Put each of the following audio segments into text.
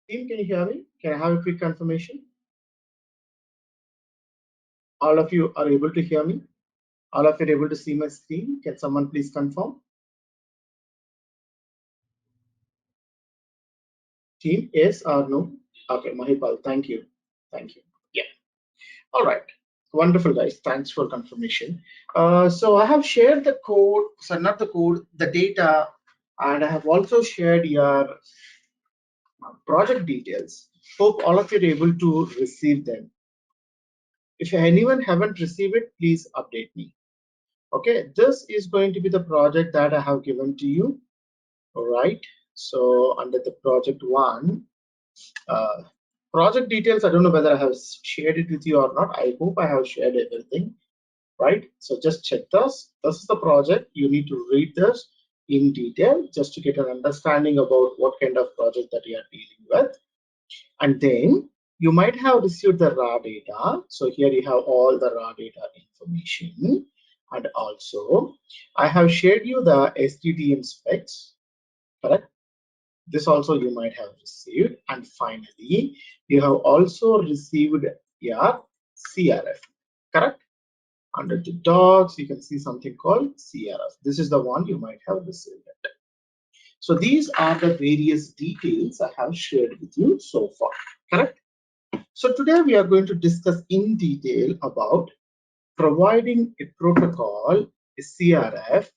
Team, can you hear me? Can I have a quick confirmation? All of you are able to hear me? All of you are able to see my screen? Can someone please confirm? Team, yes or no? Okay, Mahipal, thank you. Thank you. Yeah. All right. Wonderful, guys. Thanks for confirmation. So I have shared the code, so not the code, the data, and I have also shared your project details. Hope all of you are able to receive them. If anyone haven't received it, please update me. Okay, this is going to be the project that I have given to you. All right. So under the project one, uh, project details, I don't know whether I have shared it with you or not. I hope I have shared everything. Right. So just check this. This is the project. You need to read this in detail just to get an understanding about what kind of project that you are dealing with. And then you might have received the raw data. So here you have all the raw data information. And also I have shared you the SDTM specs, correct? This also you might have received. And finally, you have also received your CRF, correct? Under the docs, you can see something called CRF. This is the one you might have received it. So these are the various details I have shared with you so far, correct? So today we are going to discuss in detail about providing a protocol, a CRF,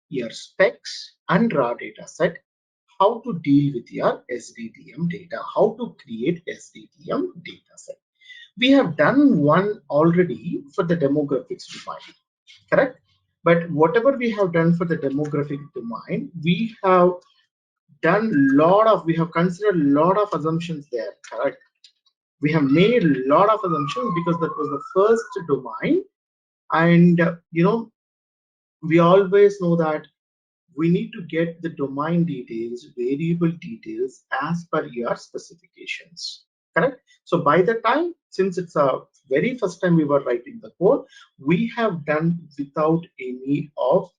your specs and raw data set, how to deal with your SDTM data, how to create SDTM data set. We have done one already for the demographics domain, correct? But whatever we have done for the demographic domain, we have considered a lot of assumptions there, correct? We have made a lot of assumptions because that was the first domain. And we always know that we need to get the domain details, variable details as per your specifications, correct? So by the time, since it's a very first time we were writing the code, we have done without any of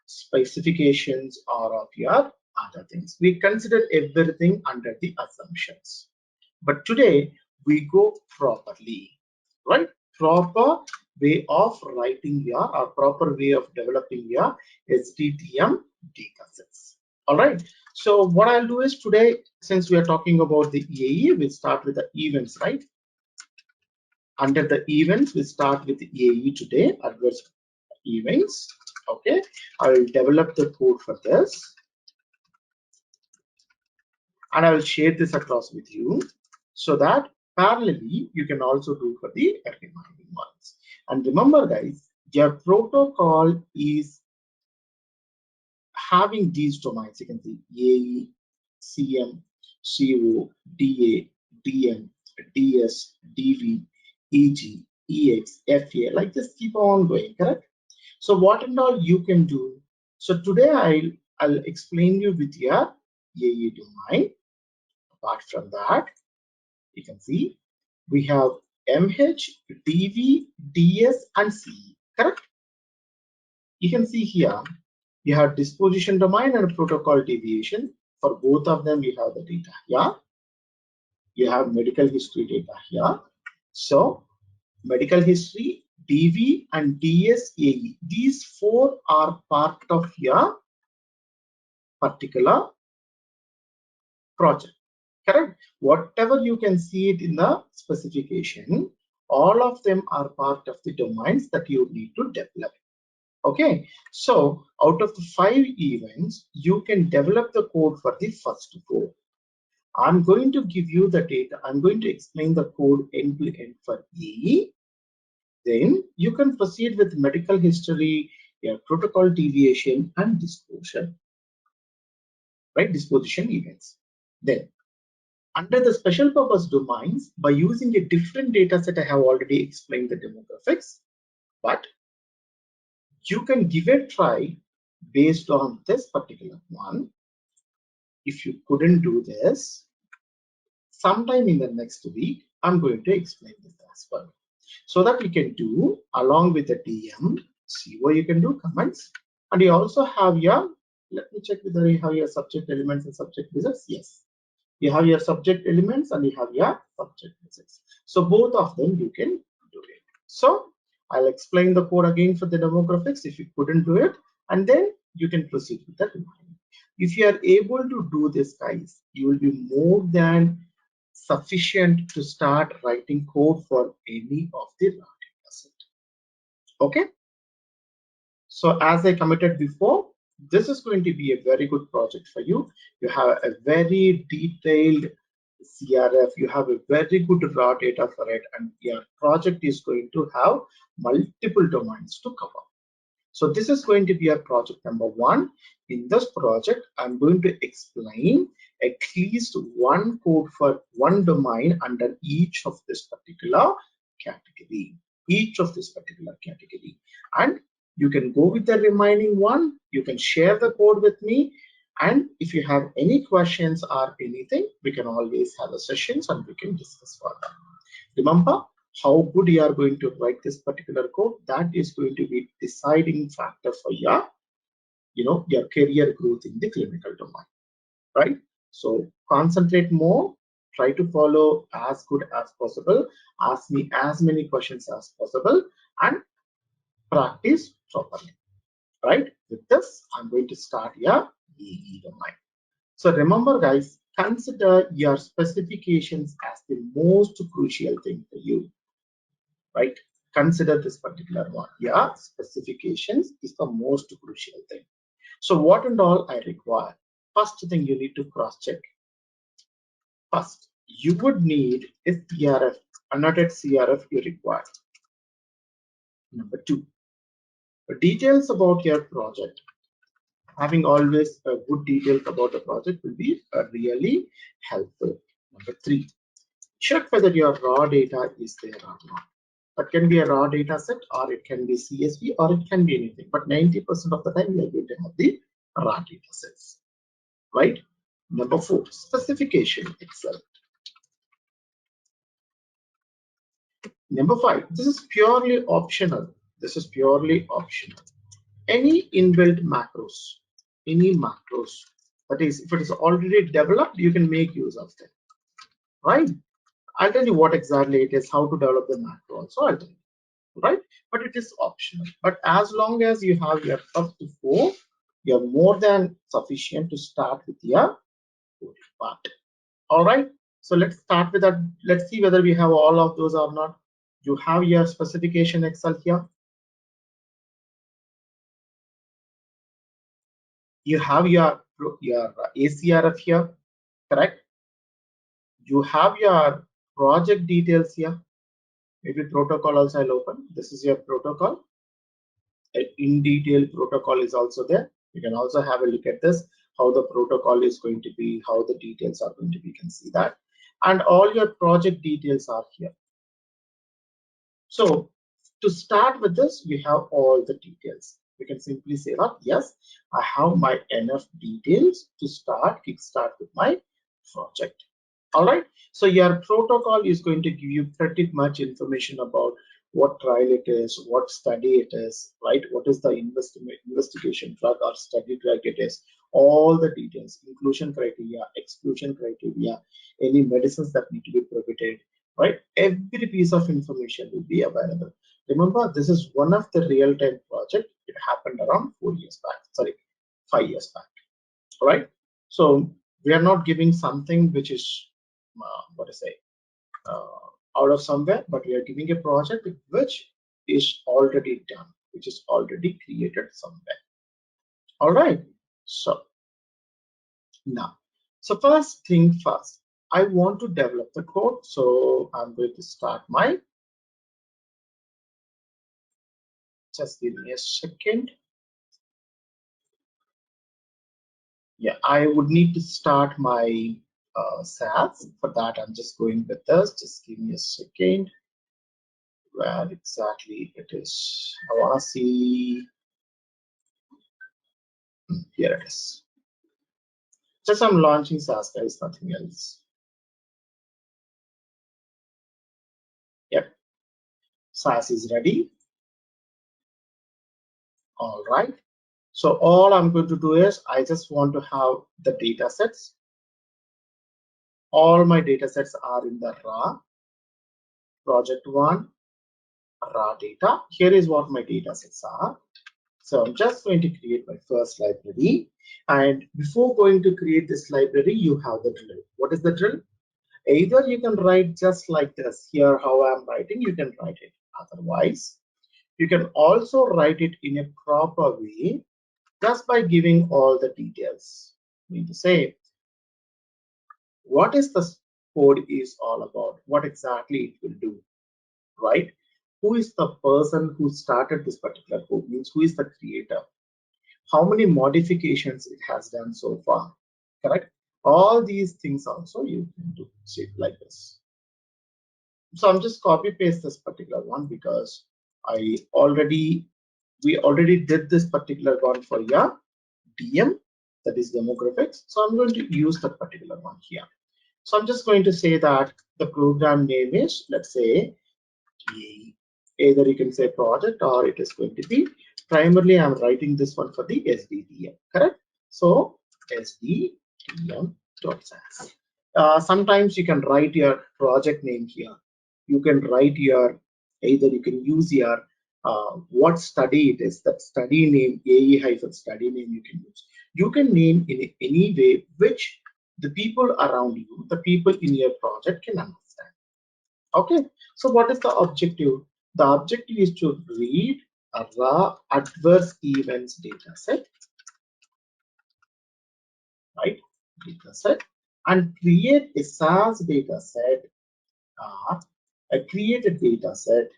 specifications or of your other things. We consider everything under the assumptions. But today we go properly, right? Proper way of writing your, or proper way of developing your SDTM datasets. All right. So what I'll do is today, since we are talking about the EAE, we'll start with the events, right? Under the events, we start with the EAE today, adverse events. Okay. I'll develop the code for this, and I will share this across with you, so that parallelly you can also do for the remaining ones. And remember, guys, your protocol is having these domains. You can see AE, CM, CO, DA, DM, DS, DV, EG, EX, FA, like this, keep on going, correct? So what and all you can do. So today I'll explain you with your AE domain. Apart from that, you can see we have MH, DV, DS, and CE, correct? You can see here you have disposition domain and protocol deviation. For both of them, you have the data here. You have medical history data here. So medical history, DV, and DSAE, these four are part of your particular project, correct? Whatever you can see it in the specification, all of them are part of the domains that you need to develop. Okay, so out of the 5 events, you can develop the code for the first 4. I'm going to give you the data. I'm going to explain the code end to end for E. Then you can proceed with medical history, your protocol deviation, and disposition, right? Disposition events. Then under the special purpose domains, by using a different data set, I have already explained the demographics, but you can give a try based on this particular one. If you couldn't do this, sometime in the next week, I'm going to explain this as well. So that you can do along with the DM, CO, you can do comments, and you also have your, let me check whether you have your subject elements and subject results. Yes, You have your subject elements and you have your subject visits. So both of them you can do it. So I'll explain the code again for the demographics if you couldn't do it, and then you can proceed with the remaining. If you are able to do this, guys, you will be more than sufficient to start writing code for any of the raw data set. Okay. So as I committed before, this is going to be a very good project for you. You have a very detailed CRF, you have a very good raw data for it, and your project is going to have multiple domains to cover. So this is going to be a project number 1. In this project, I'm going to explain at least one code for one domain under each of this particular category. And you can go with the remaining one. You can share the code with me. And if you have any questions or anything, we can always have a sessions and we can discuss further. Remember, how good you are going to write this particular code, that is going to be deciding factor for your, your career growth in the clinical domain, right? So concentrate more, try to follow as good as possible, ask me as many questions as possible, and practice properly, right? With this, I'm going to start your EE domain. So remember, guys, consider your specifications as the most crucial thing for you, right? Consider this particular one. Yeah, specifications is the most crucial thing. So what and all I require? First thing you need to cross check. First, you would need a CRF, annotated CRF you require. Number 2, details about your project. Having always good details about the project will be really helpful. Number 3, check whether your raw data is there or not. That can be a raw data set, or it can be CSV, or it can be anything. But 90% of the time, we are going to have the raw data sets, right? Number 4, specification itself. Number 5, this is purely optional. Any inbuilt macros, that is, if it is already developed, you can make use of them, right? I'll tell you what exactly it is, how to develop the macro also, I'll tell you, right? But it is optional. But as long as you have your first 4, you're more than sufficient to start with your coding part. All right. So let's start with that. Let's see whether we have all of those or not. You have your specification Excel here. You have your ACRF here, correct? You have your project details here. Maybe protocol also I'll open. This is your protocol. In detail protocol is also there. You can also have a look at this, how the protocol is going to be, how the details are going to be. You can see that. And all your project details are here. So to start with this, we have all the details. We can simply say that, yes, I have my enough details to kickstart with my project. All right. So your protocol is going to give you pretty much information about what trial it is, what study it is, right? What is the investigation drug or study drug it is, all the details, inclusion criteria, exclusion criteria, any medicines that need to be prohibited, right? Every piece of information will be available. Remember, this is one of the real-time project. It happened around 4 years back, sorry, 5 years back, all right? So we are not giving something which is, out of somewhere, but we are giving a project which is already done, which is already created somewhere. All right. So now, so first thing first, I want to develop the code. So I'm going to start my, just give me a second. Yeah, I would need to start my SAS. For that, I'm just going with this. Just give me a second. Where exactly it is? I want to see. Here it is. Just I'm launching SAS, guys, nothing else. Yep, SAS is ready. All right. So all I'm going to do is I just want to have the data sets. all my data sets are in the raw project one raw data. Here is what my data sets are. So I'm just going to create my first library. And before going to create this library, you have the drill. What is the drill? Either you can write just like this here, how I'm writing, you can write it. Otherwise, you can also write it in a proper way just by giving all the details. I mean to say, what is the code is all about, what exactly it will do, right? Who is the person who started this particular code, means who is the creator, how many modifications it has done so far, correct? All these things also you can do see like this. So I'm just copy paste this particular one because we already did this particular one for your DM, that is demographics. So I'm going to use that particular one here. So I'm just going to say that the program name is, let's say, either you can say project or it is going to be, primarily I'm writing this one for the SDTM, correct? So SDTM.SAS. Sometimes you can write your project name here. You can write your, either you can use your what study it is, that study name, AE-study name you can use. You can name in any way which the people around you, the people in your project can understand. Okay, so what is the objective? The objective is to read a raw adverse events data set, right? Data set, and create a SAS data set, create a data set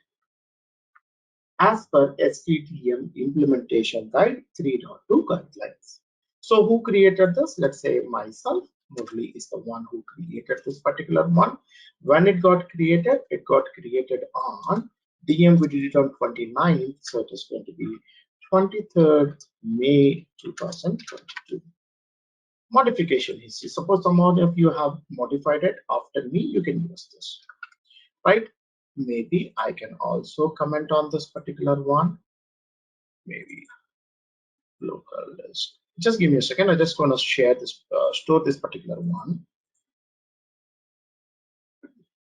as per SDTM implementation guide 3.2 guidelines. So who created this? Let's say myself. Murli is the one who created this particular one. When it got created on DM. We did it on 29th, so it is going to be 23rd May 2022. Modification history. Suppose some of you have modified it after me, you can use this, right? Maybe I can also comment on this particular one. Maybe local list. Just give me a second. I just want to share this, store this particular one.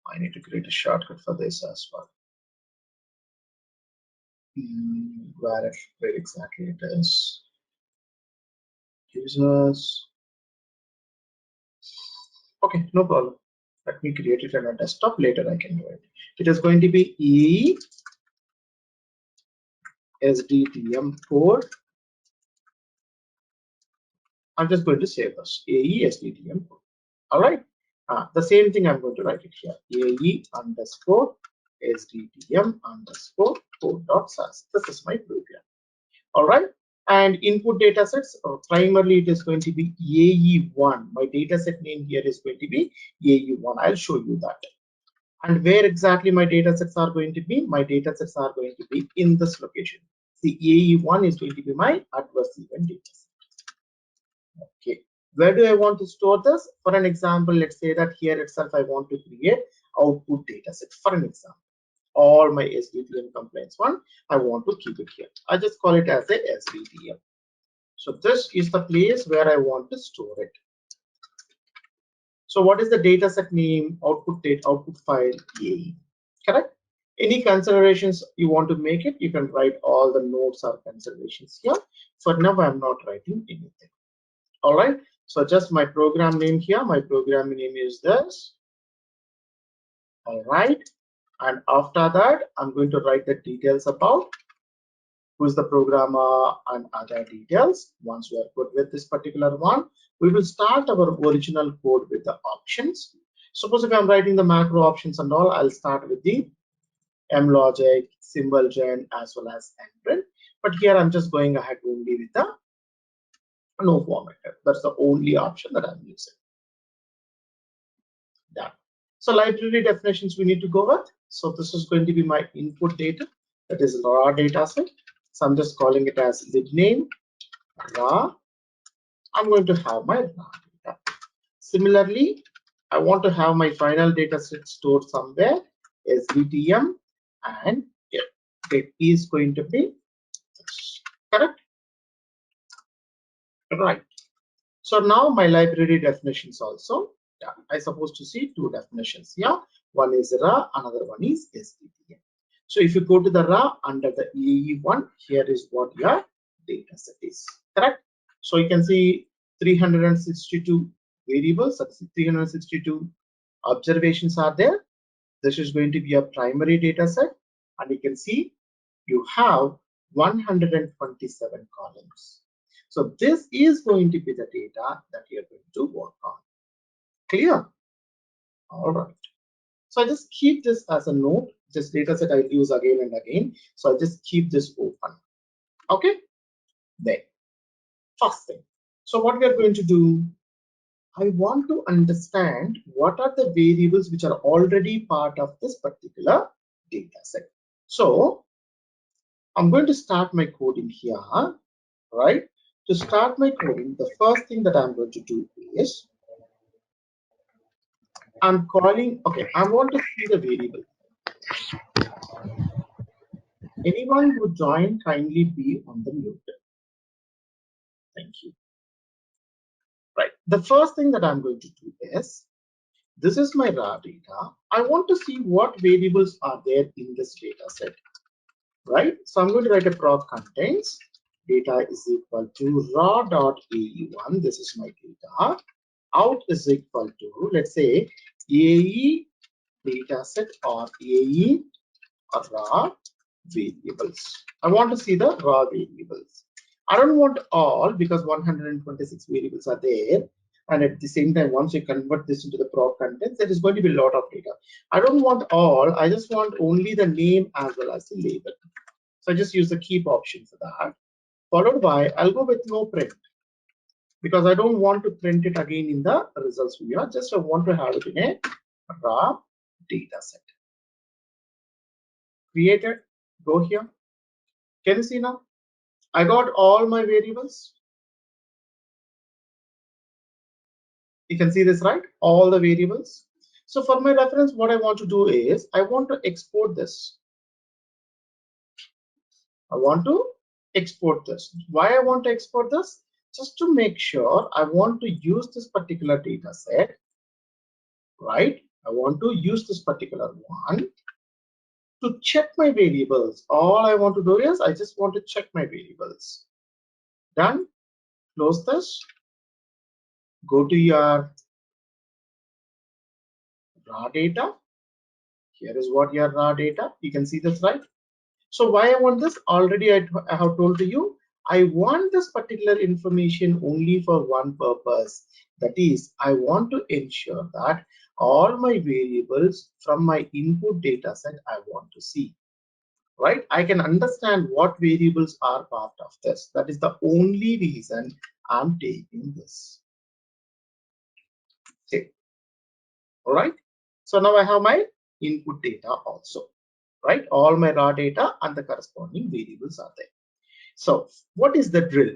I need to create a shortcut for this as well. Where exactly it is? Users. Okay, no problem. Let me create it on a desktop. Later I can do it. It is going to be E SDTM code. I'm just going to save this AE SDTM code. All right. The same thing I'm going to write it here. AE underscore SDTM underscore code.SAS. This is my program. All right. And input data sets, primarily it is going to be AE1. My data set name here is going to be AE1. I'll show you that. And where exactly my data sets are going to be? My data sets are going to be in this location. The AE1 is going to be my adverse event data set. Okay, where do I want to store this? For an example, let's say that here itself I want to create output data set. For an example, all my SDTM compliance one, I want to keep it here. I just call it as a SDTM. So this is the place where I want to store it. So what is the data set name? Output date, output file, AE. Correct? Any considerations you want to make it, you can write all the notes or considerations here. For now, I'm not writing anything. All right, so just my program name here. My program name is this. All right, and after that I'm going to write the details about who is the programmer and other details. Once we are good with this particular one, we will start our original code with the options. Suppose if I'm writing the macro options and all, I'll start with the mlogic, symbol gen, as well as mprint. But here I'm just going ahead only with the no formatter. That's the only option that I'm using. Done. So library definitions we need to go with. So this is going to be my input data, that is raw data set. So I'm just calling it as libname raw. I'm going to have my raw data. Similarly, I want to have my final data set stored somewhere, SDTM, and it is going to be this. Correct? Right. So now my library definitions also. Yeah, I supposed to see two definitions. Yeah, one is raw, another one is SDTM. So if you go to the raw under the EE1, here is what your data set is. Correct. So you can see 362 variables, 362 observations are there. This is going to be a primary data set, and you can see you have 127 columns. So this is going to be the data that you're going to work on. Clear? All right. So I just keep this as a note. This data set I use again and again. So I just keep this open. Okay. Then first thing. So what we are going to do, I want to understand what are the variables which are already part of this particular data set. So I'm going to start my coding here, right? To start my coding, the first thing that I'm going to do is I'm calling, okay, I want to see the variable. Anyone who joined, kindly be on the mute. Thank you. Right. The first thing that I'm going to do is, this is my raw data. I want to see what variables are there in this data set, right? So I'm going to write a prop contains data is equal to raw.ae1. This is my data. Out is equal to, let's say, AE data set or AE raw variables. I want to see the raw variables. I don't want all because 126 variables are there. And at the same time, once you convert this into the prop contents, there is going to be a lot of data. I don't want all. I just want only the name as well as the label. So I just use the keep option for that. Followed by, I'll go with no print because I don't want to print it again in the results view. Just I want to have it in a raw data set. Created. Go here. Can you see now? I got all my variables. You can see this, right? All the variables. So for my reference, what I want to do is I want to export this. I want to export this. Why I want to export this? Just to make sure I want to use this particular data set, right? I want to use this particular one to check my variables. All I want to do is I just want to check my variables. Done. Close this. Go to your raw data. Here is what your raw data. You can see this, right? So why I want this? Already I have told to you. I want this particular information only for one purpose. That is, I want to ensure that all my variables from my input data set I want to see. Right? I can understand what variables are part of this. That is the only reason I'm taking this. Okay. All right. So now I have my input data also, right? All my raw data and the corresponding variables are there. So what is the drill?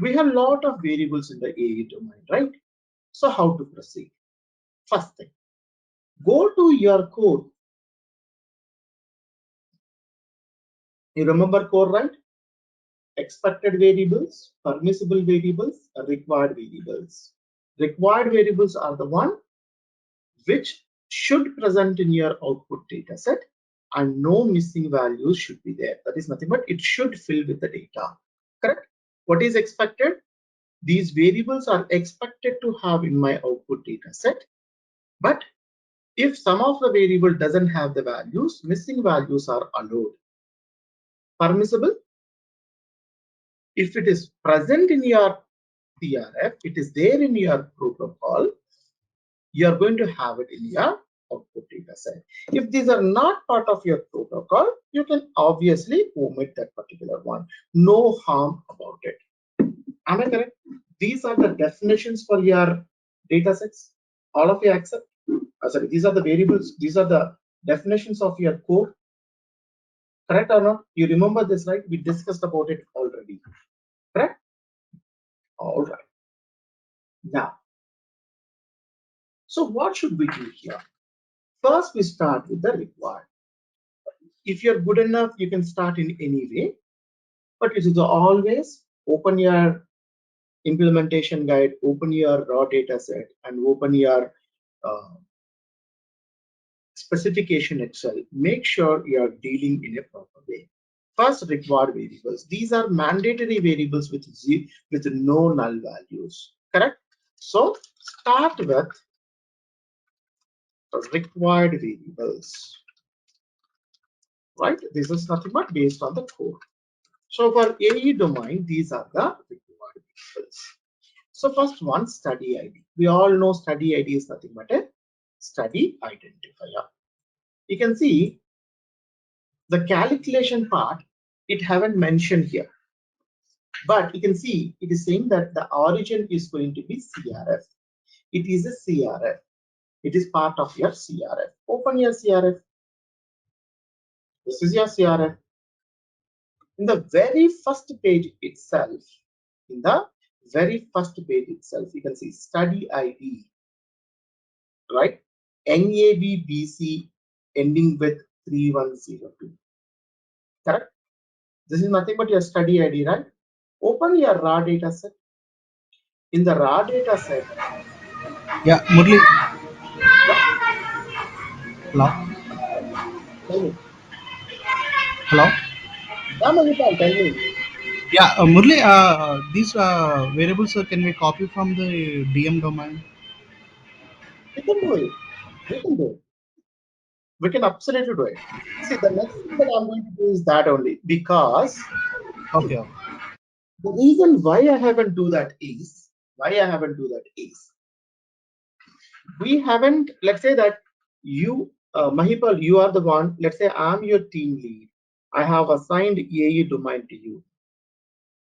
We have a lot of variables in the AE domain, right? So how to proceed? First thing, go to your code. You remember code, right? Expected variables, permissible variables, required variables. Required variables are the one which should present in your output data set, and no missing values should be there. That is nothing but it should fill with the data. Correct? What is expected? These variables are expected to have in my output data set, but if some of the variable doesn't have the values, missing values are allowed. Permissible, if it is present in your CRF, it is there in your protocol, you are going to have it in your output data set. If these are not part of your protocol, you can obviously omit that particular one. No harm about it. Am I correct? These are the definitions for your data sets. All of you accept? Sorry, these are the variables. These are the definitions of your code. Correct or not? You remember this, right? We discussed about it already. Correct? All right. Now, so what should we do here? First, we start with the required. If you're good enough, you can start in any way, but it is always open your implementation guide, open your raw data set and open your uh, specification Excel. Make sure you are dealing in a proper way. First, required variables. These are mandatory variables with no null values. Correct? So start with required variables. Right? This is nothing but based on the code. So for AE domain, these are the required variables. So first one, study ID. We all know study ID is nothing but a study identifier. You can see the calculation part, it haven't mentioned here. But you can see it is saying that the origin is going to be CRF. It is a CRF. It is part of your CRF. Open your CRF. This is your CRF. In the very first page itself, in the very first page itself, you can see study ID, right? NABBC ending with 3102. Correct? This is nothing but your study ID, right? Open your raw data set. In the raw data set, Yeah, Murli. yeah, Hello. tell me. Hello. Yeah, Mahipal, tell me. Yeah, Murli. These variables can we copy from the DM domain? We can do it. We can do it. We can absolutely do it. See, the next thing that I'm going to do is that only because see, Okay. Okay. the reason why I haven't do that is we haven't. Let's say that you, Mahipal, you are the one. Let's say I'm your team lead. I have assigned AE domain to you.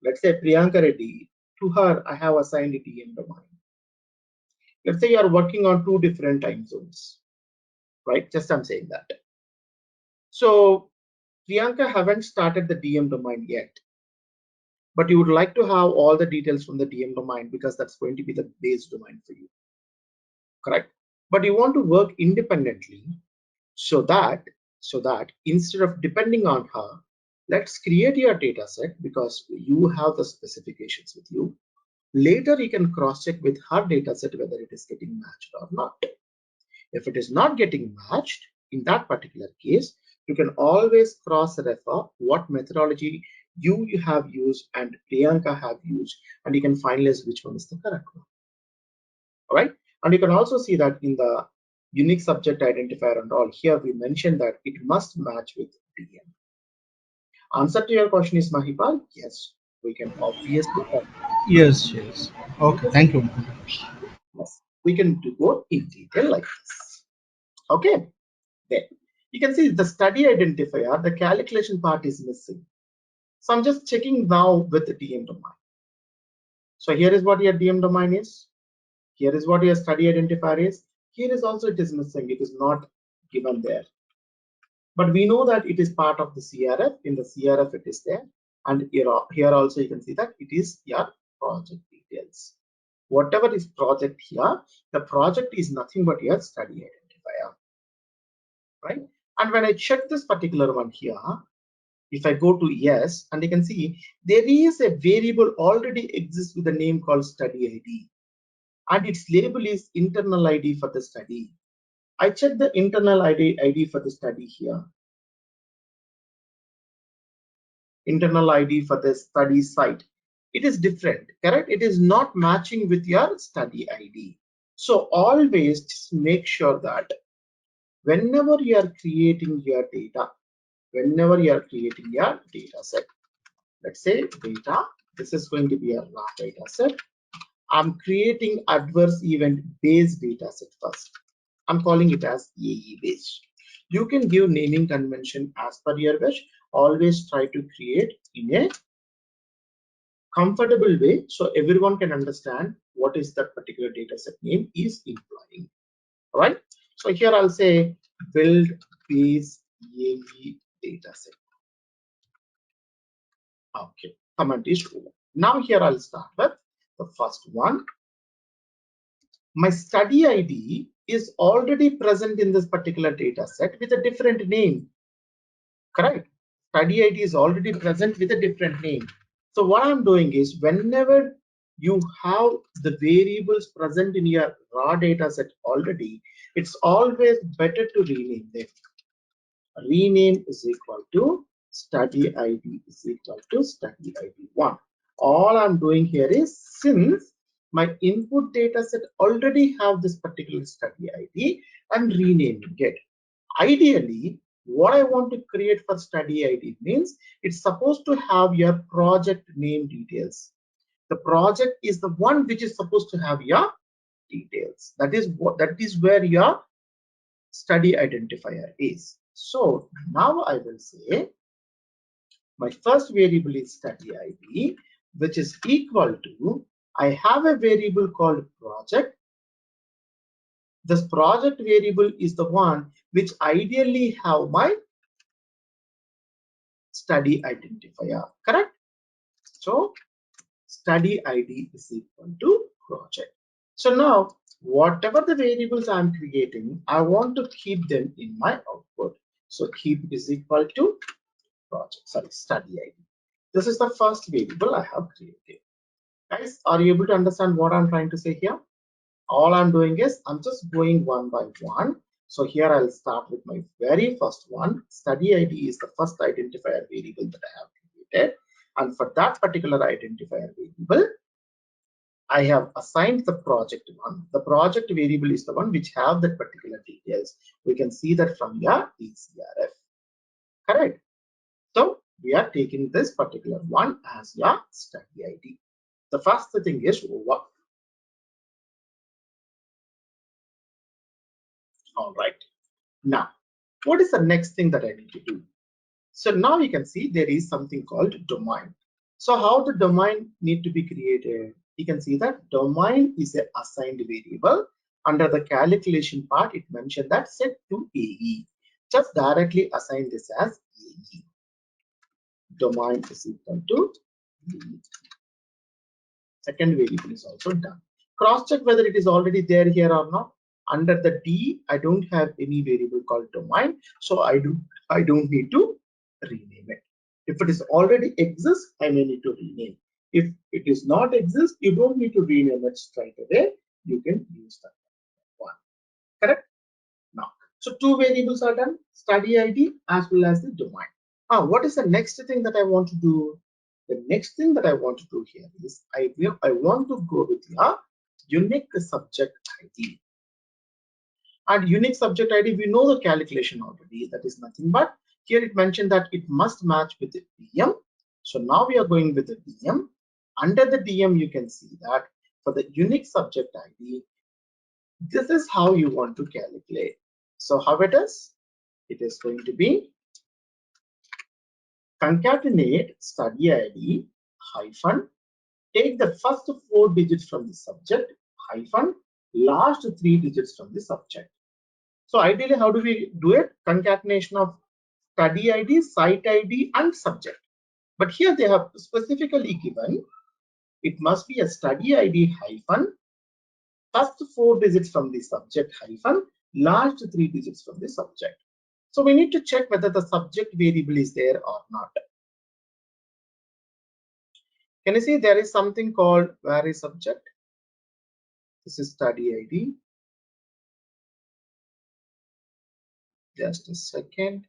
Let's say Priyanka Reddy. To her, I have assigned DM domain. Let's say you are working on two different time zones, right? Just I'm saying that. So Priyanka haven't started the DM domain yet, but you would like to have all the details from the DM domain because that's going to be the base domain for you, correct? But you want to work independently so that instead of depending on her, let's create your data set because you have the specifications with you. Later, you can cross check with her data set whether it is getting matched or not. If it is not getting matched, in that particular case, you can always cross-refer what methodology you have used and Priyanka have used, and you can finalize which one is the correct one. All right. And you can also see that in the unique subject identifier and all, here we mentioned that it must match with DM. Answer to your question is Mahipal, yes, we can obviously Yes. Yes. Okay. Thank you. yes, we can do go in detail like this. Okay. There. You can see the study identifier, the calculation part is missing. So I'm just checking now with the DM domain. So here is what your DM domain is. Here is what your study identifier is. Here is also it is missing. It is not given there. But we know that it is part of the CRF. In the CRF it is there. And here also you can see that it is your project details. Whatever is project here, the project is nothing but your study identifier. Right? And when I check this particular one here, if I go to yes, and you can see there is a variable already exists with a name called study ID, and its label is internal ID for the study. I check the internal ID for the study here. Internal ID for the study site. It is different, correct? It is not matching with your study ID. So always just make sure that whenever you are creating your data, set, let's say data, this is going to be a raw data set. I'm creating adverse event based data set first. I'm calling it as AE based. You can give naming convention as per your wish. Always try to create in a comfortable way so everyone can understand what is that particular data set name is implying. All right. So here I'll say build base AE data set. Okay. Comment is over. Now here I'll start with the first one. My study ID is already present in this particular data set with a different name, correct? Study ID is already present with a different name. So what I'm doing is whenever you have the variables present in your raw data set already, it's always better to rename them. Rename is equal to study ID is equal to study ID1. All I'm doing here is, since my input data set already have this particular study ID, I'm renaming it. Ideally, what I want to create for study ID means it's supposed to have your project name details. The project is the one which is supposed to have your details. That is where your study identifier is. So now I will say my first variable is study ID, which is equal to, I have a variable called project. This project variable is the one which ideally have my study identifier, correct? So study ID is equal to project. So now whatever the variables I'm creating, I want to keep them in my output. So keep is equal to project, sorry, study ID. This is the first variable I have created. Guys, are you able to understand what I'm trying to say here? All I'm doing is I'm just going one by one. So here I'll start with my very first one. Study ID is the first identifier variable that I have created. And for that particular identifier variable, I have assigned the project one. The project variable is the one which have that particular details. We can see that from your ECRF. Correct. So we are taking this particular one as your study ID. The first thing is what? All right. Now, what is the next thing that I need to do? So now you can see there is something called domain. So how the domain need to be created? You can see that domain is an assigned variable. Under the calculation part, it mentioned that set to AE. Just directly assign this as AE. Domain is equal to AE. Second variable is also done. Cross check whether it is already there here or not. Under the D, I don't have any variable called domain, so I don't need to rename it. If it is already exists, I may need to rename. If it is not exist, you don't need to rename it straight away. You can use that one. Correct? Now, so two variables are done: study ID as well as the domain. What is the next thing that I want to do? The next thing that I want to do here is I want to go with a unique subject ID. And unique subject ID, we know the calculation already. That is nothing but here it mentioned that it must match with the DM. So now we are going with the DM. Under the DM, you can see that for the unique subject ID, this is how you want to calculate. So how it is? It is going to be concatenate study ID hyphen, take the first 4 digits from the subject hyphen last 3 digits from the subject. So ideally, how do we do it? Concatenation of study ID, site ID, and subject. But here they have specifically given it must be a study ID hyphen first 4 digits from the subject hyphen last 3 digits from the subject. So we need to check whether the subject variable is there or not. Can you see there is something called where is subject? This is study ID. Just a second.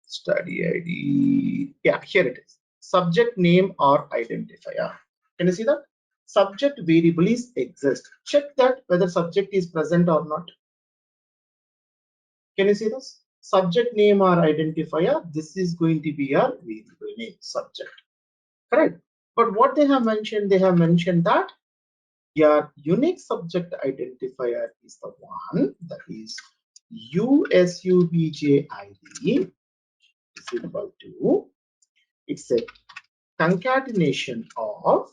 Study ID. Yeah, here it is. Subject name or identifier. Can you see that? Subject variable is exist. Check that whether subject is present or not. Can you see this? Subject name or identifier. This is going to be your variable name subject. Correct. But what they have mentioned that your unique subject identifier is the one that is USUBJ ID is equal to, it's a concatenation of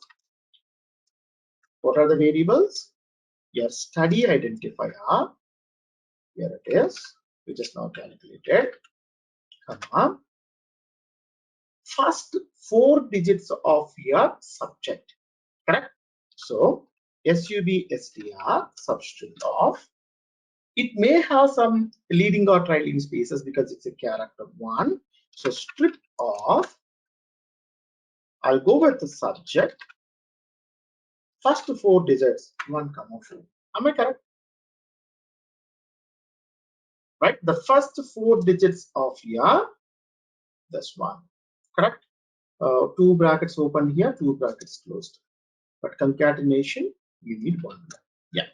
what are the variables? Your study identifier, here it is, which is now calculated, comma, first 4 digits of your subject, correct? So SUBSTR substring of, it may have some leading or trailing spaces because it's a character one. So strip of I'll go with the subject. First 4 digits, 1, 4. Am I correct? Right? The first 4 digits of your this one. Correct? 2 brackets open here, 2 brackets closed. But concatenation, you need 1. Yeah.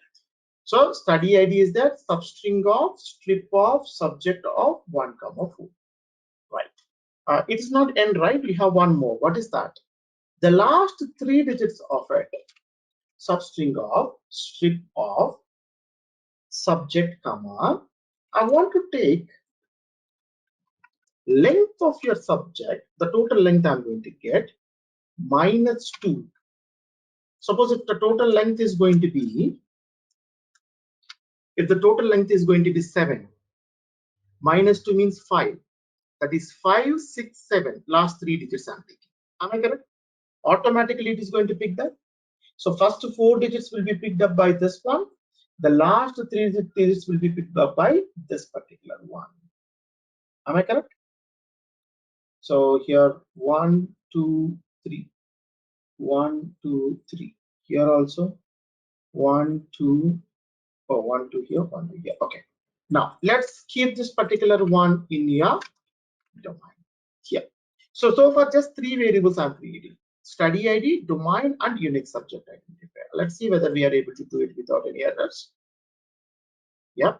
So study ID is that substring of, strip of, subject of 1, 4. Right. It is not end, right? We have one more. What is that? The last 3 digits of it. Substring of, strip of, subject, comma. I want to take length of your subject, the total length I'm going to get, minus 2. Suppose if the total length is going to be, if the total length is going to be 7, minus 2 means 5. That is 5, 6, 7. Last 3 digits I'm taking. Am I correct? Automatically it is going to pick that. So first 4 digits will be picked up by this one. The last 3 digits will be picked up by this particular one. Am I correct? So here 1, 2, 3. 1, 2, 3. Here also 1, 2. Oh, 1, 2 here, 1, 2 here. Okay. Now let's keep this particular one in your domain here. So far just 3 variables I'm creating: study ID, domain, and unique subject identifier. Let's see whether we are able to do it without any errors. Yeah.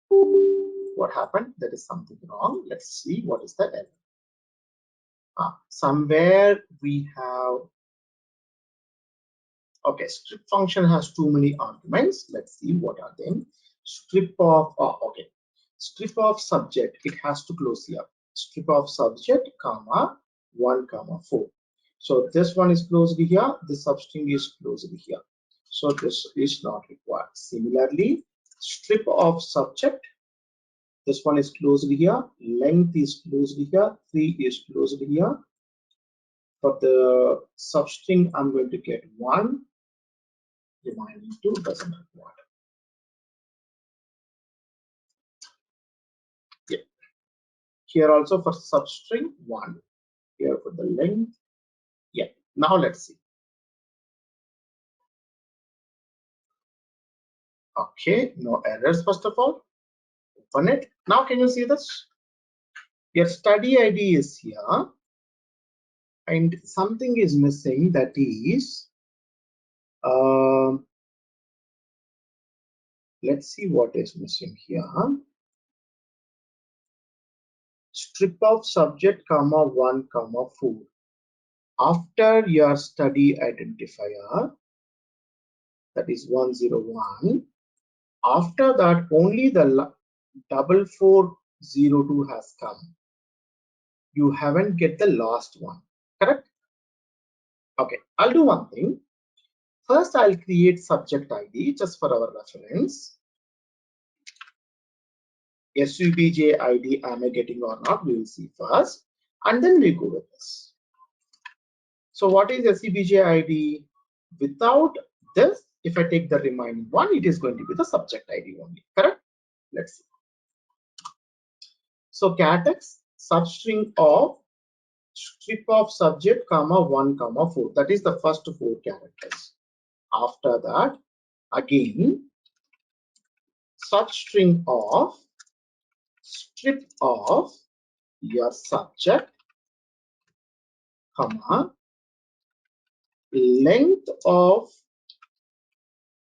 What happened? There is something wrong. Let's see what is the error. Somewhere we have. Okay, strip function has too many arguments. Let's see what are them. Strip of okay, strip of subject. It has to close here. Strip of subject, comma 1, 4. So this one is closed here. The substring is closed here. So this is not required. Similarly, strip of subject. This one is closed here. Length is closed here. 3 is closed here. For the substring, I'm going to get 1. Remaining 2 doesn't require. Yeah. Here also for substring 1. Here for the length. Yeah. Now let's see. Okay, no errors first of all. Open it. Now can you see this? Your study ID is here and something is missing, that is let's see what is missing here. Strip of subject, comma 1, 4. After your study identifier, that is 101. After that, only the 4402 has come. You haven't get the last one, correct? Okay, I'll do one thing. First, I'll create subject ID just for our reference. SUBJ ID, am I getting or not? We will see first, and then we go with this. So, what is SUBJ ID? Without this, if I take the remaining one, it is going to be the subject ID only, correct? Let's see. So, catex substring of strip of subject, comma 1, 4. That is the first 4 characters. After that, again, substring of strip of your subject, comma length of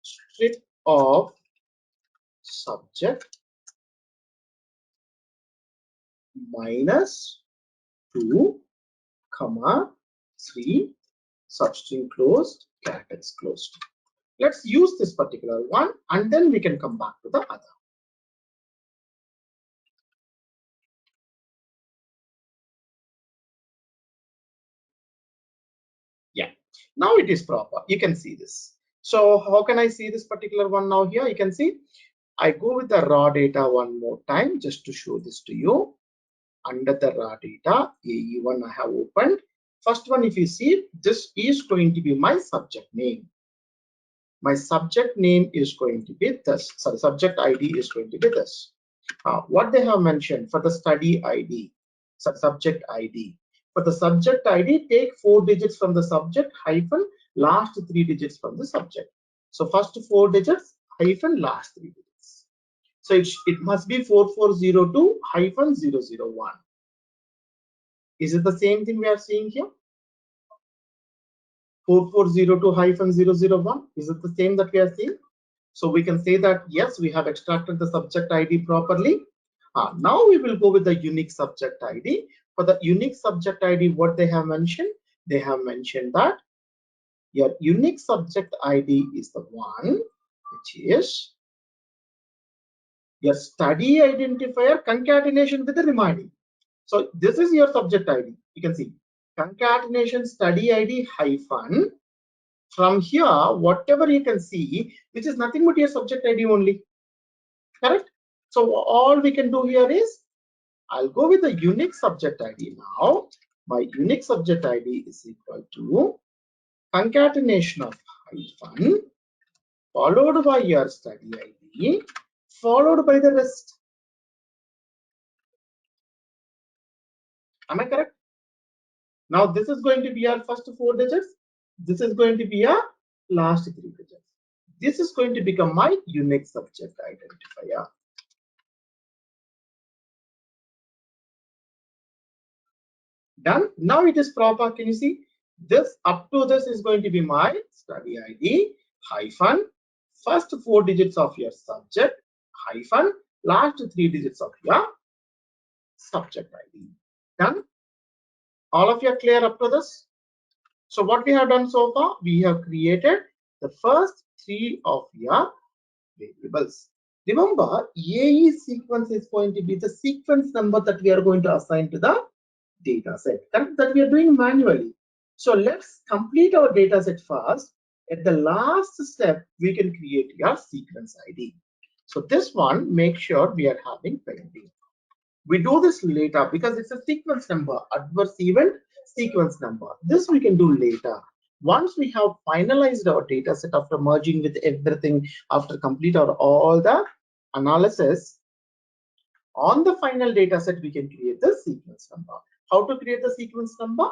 strip of subject minus 2, comma 3, substring closed, catex closed. Let's use this particular one and then we can come back to the other. Yeah, now it is proper. You can see this. So how can I see this particular one now? Here you can see I go with the raw data one more time just to show this to you. Under the raw data, AE1 I have opened. First one, if you see, this is going to be my subject name. My subject name is going to be this. Sorry, subject ID is going to be this. What they have mentioned for the study ID, subject ID, For the subject ID, take 4 digits from the subject hyphen last 3 digits from the subject. So first 4 digits hyphen last 3 digits. So it must be 4402 hyphen 001. Is it the same thing we are seeing here? 4402 hyphen 001. Is it the same that we are seeing? So we can say that yes, we have extracted the subject ID properly. Now we will go with the unique subject ID. For the unique subject ID, what they have mentioned? They have mentioned that your unique subject ID is the one which is your study identifier concatenation with the remaining. So this is your subject ID. You can see concatenation study ID hyphen. From here, whatever you can see, which is nothing but your subject ID only. Correct? So all we can do here is I'll go with the unique subject ID now. My unique subject ID is equal to concatenation of hyphen followed by your study ID followed by the rest. Am I correct? Now this is going to be our first 4 digits. This is going to be our last 3 digits. This is going to become my unique subject identifier. Done. Now it is proper. Can you see? This up to this is going to be my study ID hyphen first 4 digits of your subject hyphen last 3 digits of your subject ID. Done. All of you are clear up to this? So what we have done so far, we have created the first 3 of your variables. Remember, AE sequence is going to be the sequence number that we are going to assign to the data set that we are doing manually. So let's complete our data set first. At the last step, we can create your sequence ID. So this one, make sure we are having pending. We do this later because it's a sequence number, adverse event sequence number. This we can do later. Once we have finalized our data set after merging with everything, after complete our all the analysis, on the final data set, we can create the sequence number. How to create the sequence number?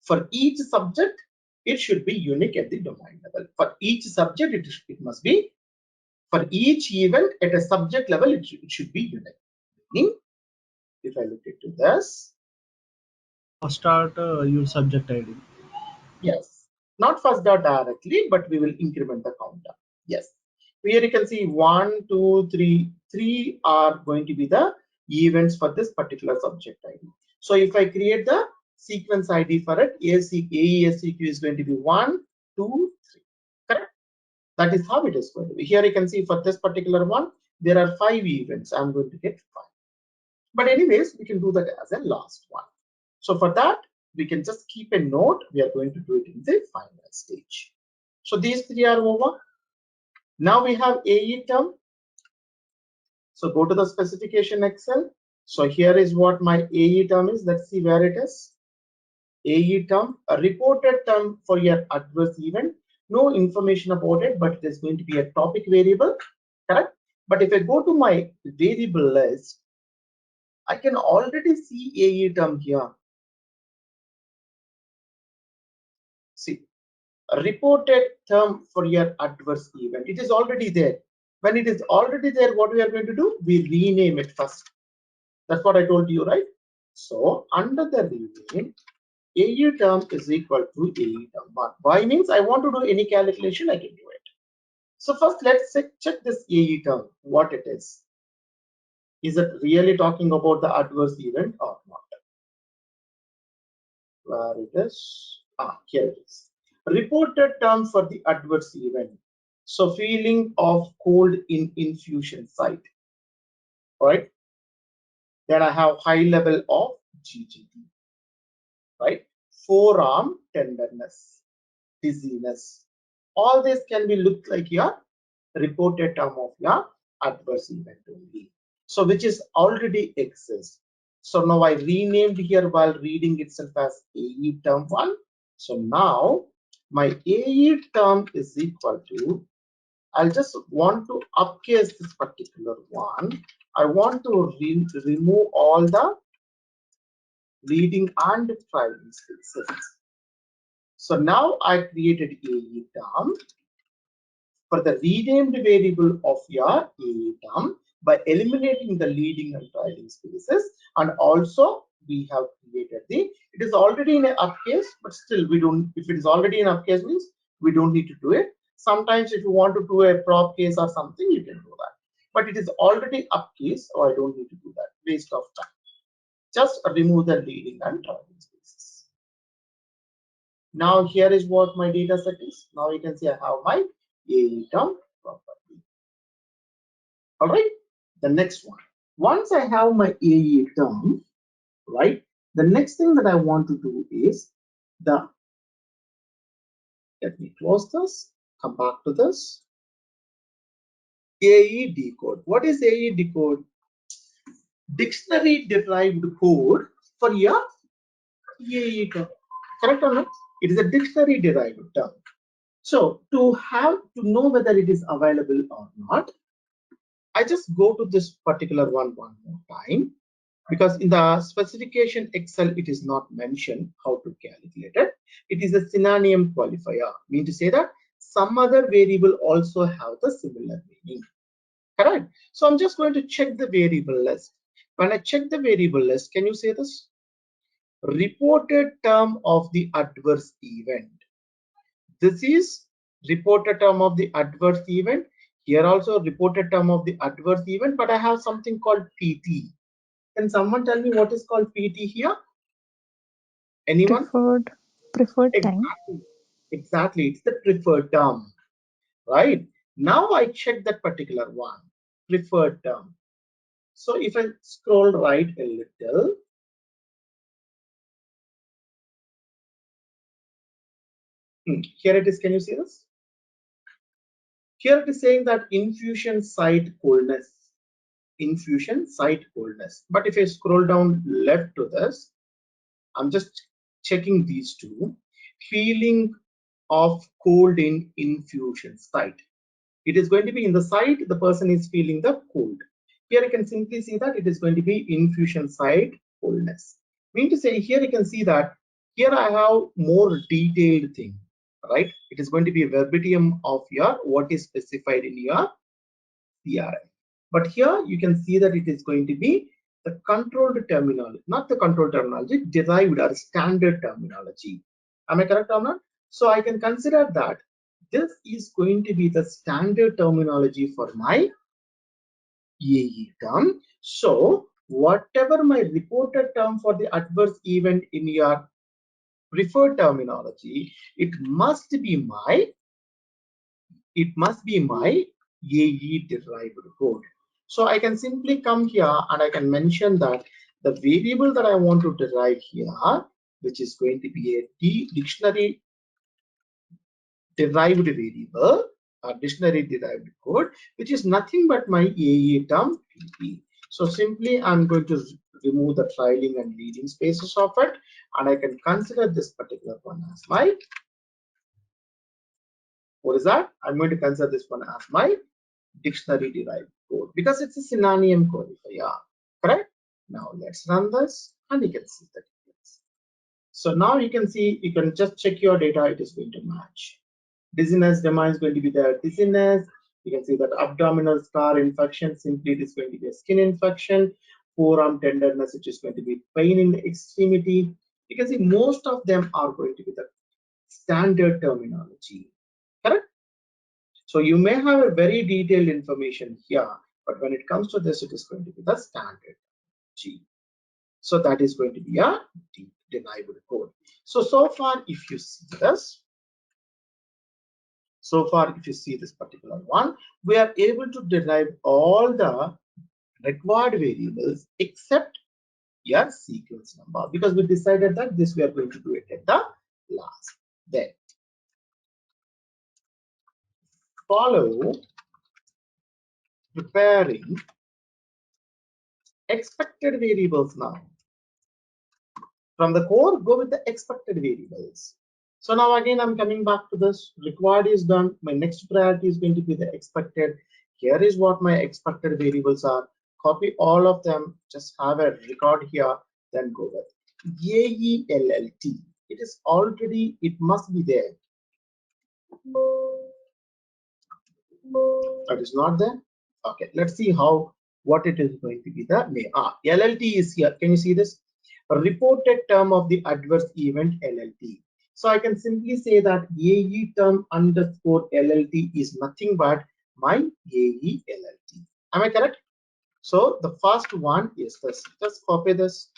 For each subject, it should be unique at the domain level. For each subject, it must be. For each event at a subject level, it should be unique. Meaning, if I look into this, Start your subject ID. yes, not first dot directly, but we will increment the counter. Yes. Here you can see 1, 2, 3. 3 are going to be the events for this particular subject ID. So if I create the sequence ID for it, AESCQ is going to be 1, 2, 3. Correct? That is how it is going to be. Here you can see for this particular one, there are 5 events. I'm going to get 5. But anyways, we can do that as a last one. So for that, we can just keep a note. We are going to do it in the final stage. So these 3 are over. Now we have AE term. So go to the specification Excel. So here is what my AE term is. Let's see where it is. AE term, a reported term for your adverse event. No information about it, but it is going to be a topic variable. Correct? But if I go to my variable list, I can already see AE term here. See, a reported term for your adverse event. It is already there. When it is already there, what we are going to do? We rename it first. That's what I told you, right? So under the rename, AE term is equal to AE term 1. Why means I want to do any calculation, I can do it. So first, let's check this AE term, what it is. Is it really talking about the adverse event or not? Where it is? Here it is. Reported term for the adverse event. So feeling of cold in infusion site. All right. Then I have high level of GGT. Right. Forearm tenderness, dizziness. All this can be looked like your reported term of your adverse event only. So which is already exists. So now I renamed here while reading itself as AE term 1. So now my AE term is equal to, I'll just want to upcase this particular one. I want to remove all the reading and trailing spaces. So now I created ADaM for the renamed variable of your ADaM by eliminating the leading and trailing spaces, and also we have created it is already in an uppercase, but still we don't, if it is already in uppercase means we don't need to do it. Sometimes if you want to do a prop case or something, you can do that, but it is already uppercase, so I don't need to do that, waste of time. Just remove the leading and trailing spaces. Now here is what my data set is. Now you can see I have my ADaM property. All right, the next one. Once I have my ADaM, right, the next thing that I want to do is let me close this, come back to this. AE decode. What is AE decode? Dictionary derived code for your AE term. Correct or not? It is a dictionary derived term. So to know whether it is available or not, I just go to this particular one more time, because in the specification Excel it is not mentioned how to calculate it. It is a synonym qualifier, mean to say that some other variable also have the similar meaning. Correct. So I'm just going to check the variable list. When I check the variable list, can you say this? Reported term of the adverse event. This is reported term of the adverse event. Here also reported term of the adverse event, but I have something called PT. Can someone tell me what is called PT here? Anyone? Preferred time. Exactly. It's the preferred term, right? Now I check that particular one, preferred term. So if I scroll right a little, here it is. Can you see this? Here it is saying that infusion site coldness. Infusion site coldness. But if I scroll down left to this, I'm just checking these two. Feeling of cold in infusion site. It is going to be in the site, the person is feeling the cold. Here you can simply see that it is going to be infusion site coldness. Mean to say, here you can see that here I have more detailed thing, right? It is going to be a verbatim of your what is specified in your CRM. But here you can see that it is going to be the controlled terminology, not the controlled terminology, derived or standard terminology. Am I correct or not? So I can consider that this is going to be the standard terminology for my AE term. So whatever my reported term for the adverse event in your preferred terminology, it must be my AE derived code. So I can simply come here and I can mention that the variable that I want to derive here, which is going to be a dictionary derived variable or dictionary derived code, which is nothing but my AE term PP. So simply I'm going to remove the trailing and leading spaces of it, and I can consider this particular one as my, what is that? I'm going to consider this one as my dictionary derived code because it's a synonym qualifier. Correct? Now let's run this and you can see the difference. So now you can see, you can just check your data, it is going to match. Dizziness domain is going to be the dizziness. You can see that abdominal scar infection, simply it is going to be a skin infection. Forearm tenderness, which is going to be pain in the extremity. You can see most of them are going to be the standard terminology. Correct? So you may have a very detailed information here, but when it comes to this, it is going to be the standard G. So that is going to be a derived code. So far, if you see this, particular one, we are able to derive all the required variables except your sequence number, because we decided that this we are going to do it at the last. Then follow preparing expected variables now. From the core, go with the expected variables. So now again, I'm coming back to this. Required is done. My next priority is going to be the expected. Here is what my expected variables are. Copy all of them. Just have a record here, then go with. AELLT. It is already, it must be there. That is not there. Okay, let's see how what it is going to be the name. LLT is here. Can you see this? A reported term of the adverse event LLT. So I can simply say that AE term underscore LLT is nothing but my AELLT. Am I correct? So the first one is this. Just copy this.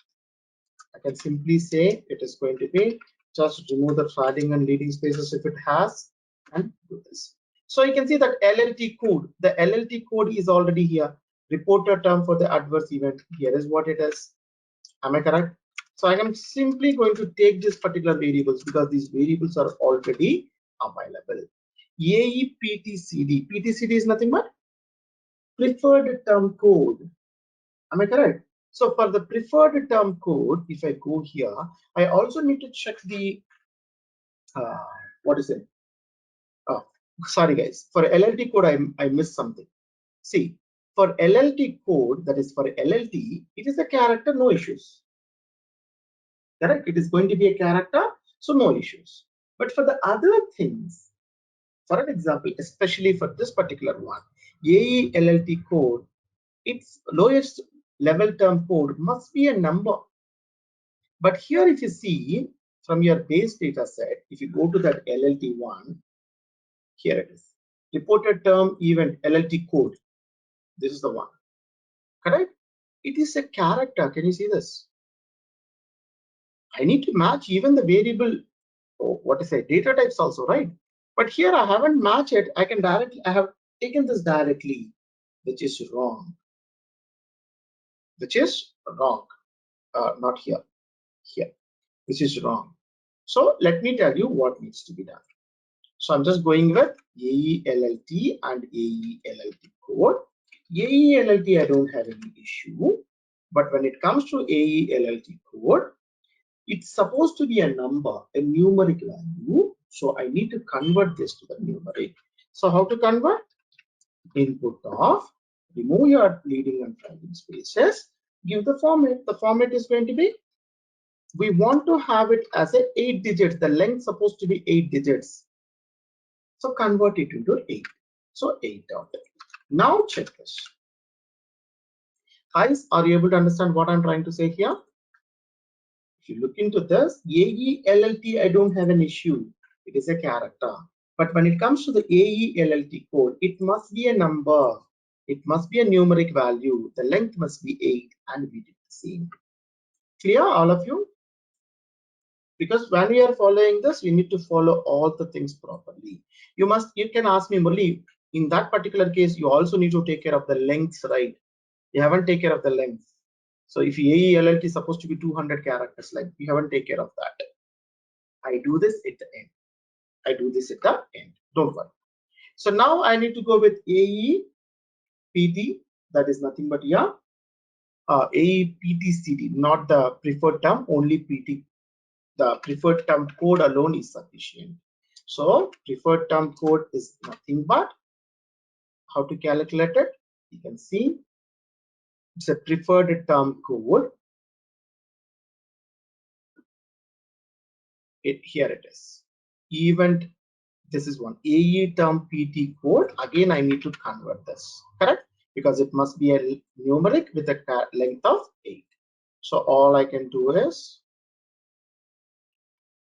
I can simply say it is going to be just remove the padding and leading spaces if it has, and do this. So you can see that LLT code, the LLT code is already here. Reported term for the adverse event. Here is what it is. Am I correct? So I am simply going to take these particular variables because these variables are already available. AEPTCD. PTCD is nothing but preferred term code. Am I correct? So for the preferred term code, if I go here, I also need to check the what is it? Oh, sorry guys. For LLT code, I missed something. See, for LLT code, that is for LLT, it is a character, no issues. Correct? It is going to be a character, so no issues. But for the other things, for an example, especially for this particular one, AELLT code, its lowest level term code must be a number. But here, if you see from your base data set, if you go to that LLT1, here it is. Reported term event LLT code. This is the one. Correct? It is a character. Can you see this? I need to match even the variable, what is it, data types also, right? But here I haven't matched it. I have taken this directly, which is wrong. Which is wrong. Not here. Here. Which is wrong. So let me tell you what needs to be done. So I'm just going with AELLT and AELLT code. AELLT I don't have any issue, but when it comes to AELLT code, it's supposed to be a number, a numeric value. So I need to convert this to the numeric. So how to convert? Input of, remove your leading and trailing spaces, give the format. The format is going to be, we want to have it as a 8 digits. The length supposed to be 8 digits. So convert it into 8. So 8 dot. Now check this. Guys, are you able to understand what I'm trying to say here? If you look into this, AELLT, I don't have an issue. It is a character. But when it comes to the AELLT code, it must be a number. It must be a numeric value. The length must be 8, and we did the same. Clear, all of you? Because when we are following this, we need to follow all the things properly. You can ask me, Murli, in that particular case, you also need to take care of the lengths, right? You haven't taken care of the length. So if AELLT is supposed to be 200 characters, like we haven't taken care of that. I do this at the end. I do this at the end. Don't worry. So now I need to go with AEPT. That is nothing but AEPTCD, not the preferred term, only PT. The preferred term code alone is sufficient. So preferred term code is nothing but how to calculate it. You can see it's a preferred term code. Here it is. Event, this is one AE term PT code. Again, I need to convert this, correct? Because it must be a numeric with a length of 8. So all I can do is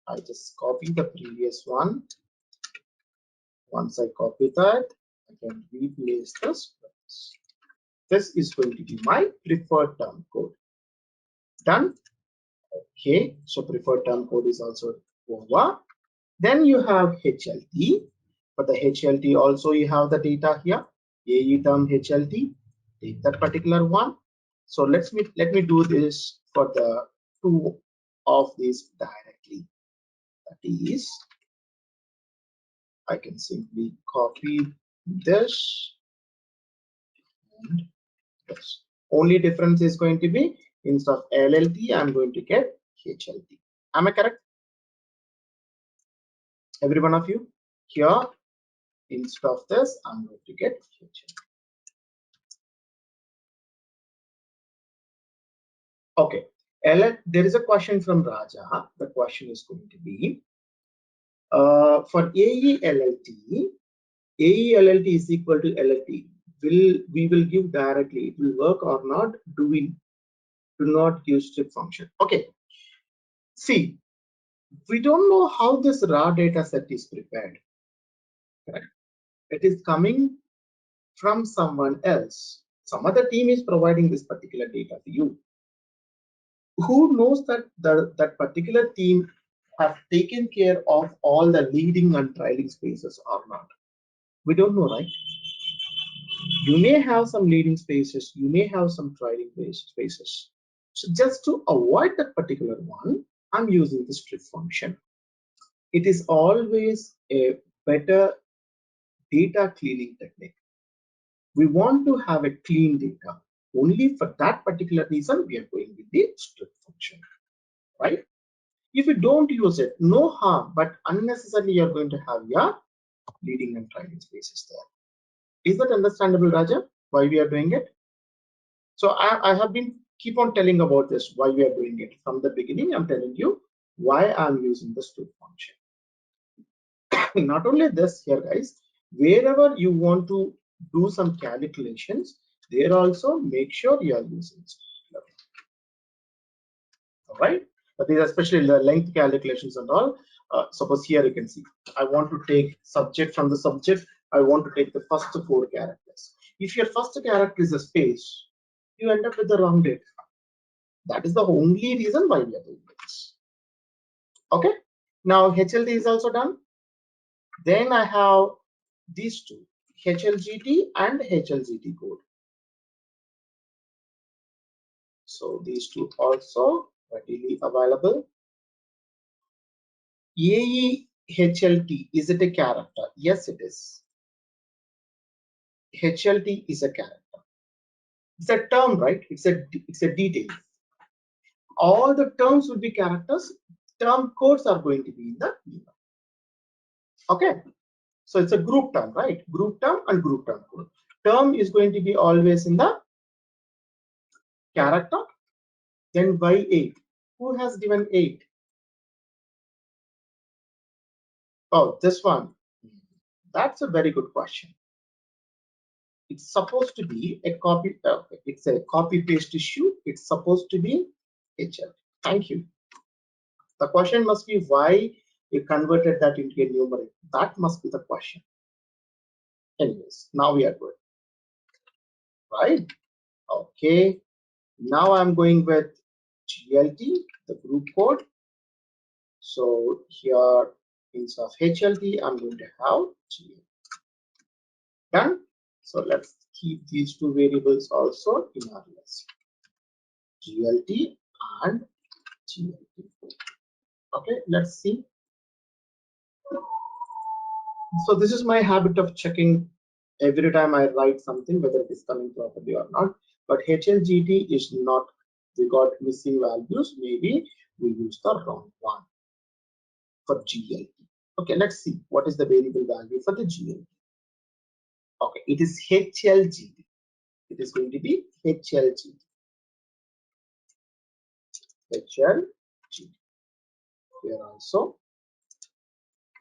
I just copy the previous one. Once I copy that, I can replace this with this. This is going to be my preferred term code. Done. Okay, so preferred term code is also over. Then you have HLT. For the HLT also you have the data here. AE term HLT. Take that particular one. So let me do this for the two of these directly. That is, I can simply copy this and this. Only difference is going to be instead of LLT, I'm going to get HLT. Am I correct? Every one of you here, instead of this, I'm going to get HLT. Okay. There is a question from Raja. The question is going to be for AELLT is equal to LLT. We will give directly. It will work or not? Do not give strip function? Okay. See, we don't know how this raw data set is prepared. Correct. It is coming from someone else. Some other team is providing this particular data to you. Who knows that that particular team have taken care of all the leading and trailing spaces or not? We don't know, right? You may have some leading spaces, you may have some trailing spaces. So just to avoid that particular one, I'm using the strip function. It is always a better data cleaning technique. We want to have a clean data. Only for that particular reason, we are going with the strip function, right? If you don't use it, no harm, but unnecessarily you're going to have your leading and trailing spaces there. Is that understandable, Raja? Why we are doing it? So I have been keep on telling about this, why we are doing it. From the beginning, I'm telling you why I'm using the strip function. Not only this here, guys, wherever you want to do some calculations, there also make sure you are using it. All right, but these especially the length calculations and all. Suppose here you can see I want to take subject. From the subject I want to take the first 4 characters. If your first character is a space, you end up with the wrong data. That is the only reason why we are doing this. Okay, now HLT is also done. Then I have these two, HLGT and HLGT code. So these two also readily available. AEHLT, is it a character? Yes, it is. HLT is a character. It's a term, right? It's a detail. All the terms will be characters. Term codes are going to be in the email. Okay. So it's a group term, right? Group term and group term code. Term is going to be always in the character. Then by 8. Who has given 8? Oh, this one. That's a very good question. It's supposed to be a copy. It's a copy paste issue. It's supposed to be HL. Thank you. The question must be why you converted that into a numeric. That must be the question. Anyways, now we are good, right? Okay. Now I'm going with GLT, the group code. So here instead of HLT, I'm going to have GLT. Done. So let's keep these two variables also in our list. GLT and GLT. Okay, let's see. So this is my habit of checking every time I write something whether it is coming properly or not. But HLGT is not. We got missing values. Maybe we used the wrong one for GLT. Okay, let's see what is the variable value for the GLT. Okay, it is HLGT. It is going to be HLGT. HLGT. Here also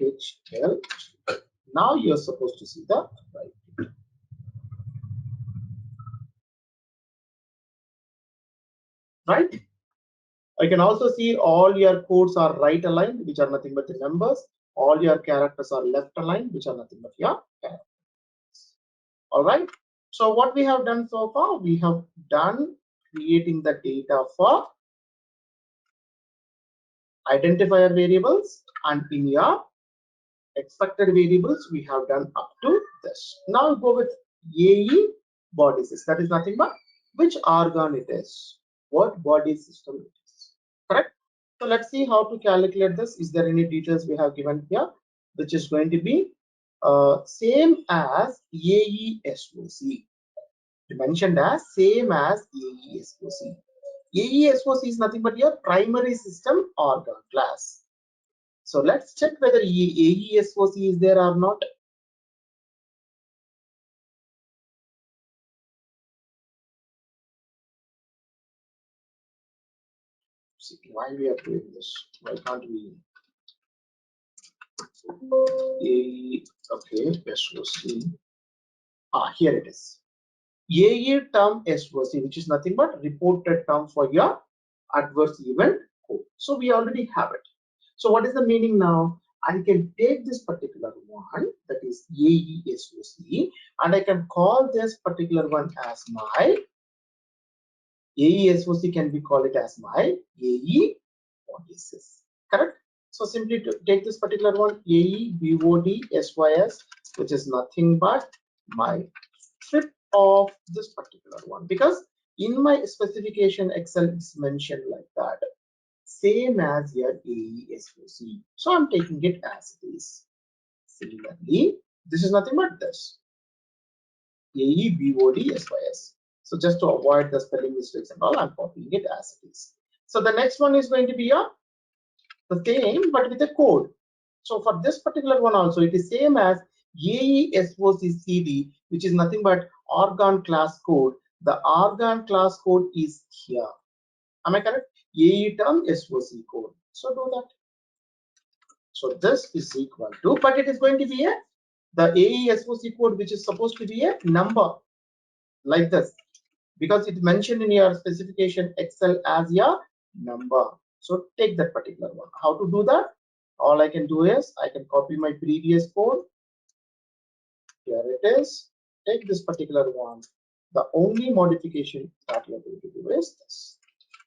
HLGT. Now you're supposed to see the right. Right? I can also see all your codes are right aligned, which are nothing but the numbers. All your characters are left aligned, which are nothing but your characters. All right. So what we have done so far, we have done creating the data for identifier variables, and in your expected variables, we have done up to this. Now go with AE body system. That is nothing but which organ it is, what body system it is. Correct. So let's see how to calculate this. Is there any details we have given here, which is going to be same as AESOC. Mentioned as same as AESOC. AESOC is nothing but your primary system organ class. So let's check whether AESOC is there or not. See why we are doing this. Why can't we? Okay, SOC. Here it is. AE term SOC, which is nothing but reported term for your adverse event code. So we already have it. So what is the meaning now? I can take this particular one, that is AE SOC, and I can call this particular one as my AE SOC, can be called it as my AE policies. Correct? So simply to take this particular one, AE BOD SYS, which is nothing but my strip of this particular one, because in my specification Excel is mentioned like that, same as your AE SOC. So I'm taking it as it is. Similarly, this is nothing but this AE BOD SYS. So just to avoid the spelling mistakes and all, I'm copying it as it is. So the next one is going to be the same but with a code. So for this particular one also, it is same as AE SOC CD, which is nothing but organ class code. The organ class code is here. Am I correct? AE term SOC code. So do that. So this is equal to, but it is going to be the AE SOC code, which is supposed to be a number like this, because it's mentioned in your specification Excel as your number. So take that particular one. How to do that? All I can do is I can copy my previous code. Here it is. Take this particular one. The only modification that we are going to do is this.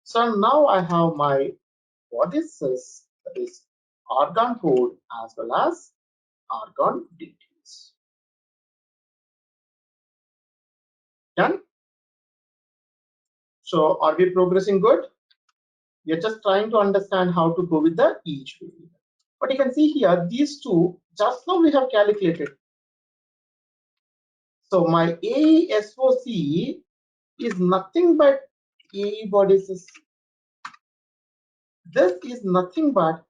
So now I have my what is this? That is organ code as well as organ details. Done. So are we progressing good? We are just trying to understand how to go with the each variable. But you can see here, these two, just now we have calculated. So my AESOC is nothing but AE bodies. This is nothing but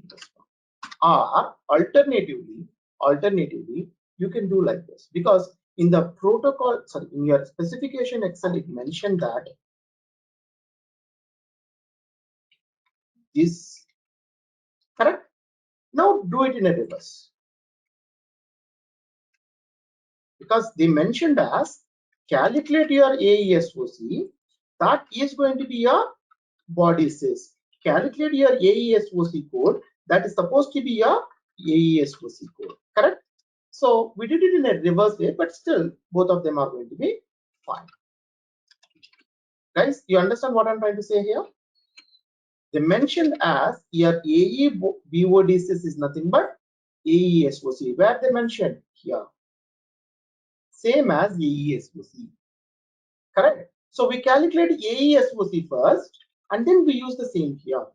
this one. Or alternatively, you can do like this, because in the protocol, sorry, in your specification Excel, it mentioned that this, correct? Now do it in a reverse, because they mentioned as calculate your AESOC, that is going to be a body says. Calculate your AESOC code, that is supposed to be a AESOC code, correct? So we did it in a reverse way, but still both of them are going to be fine. Guys, you understand what I'm trying to say here? They mentioned as your AE BOD is nothing but AESOC. Where they mentioned here, same as AESOC. Correct? So we calculate AESOC first, and then we use the same here,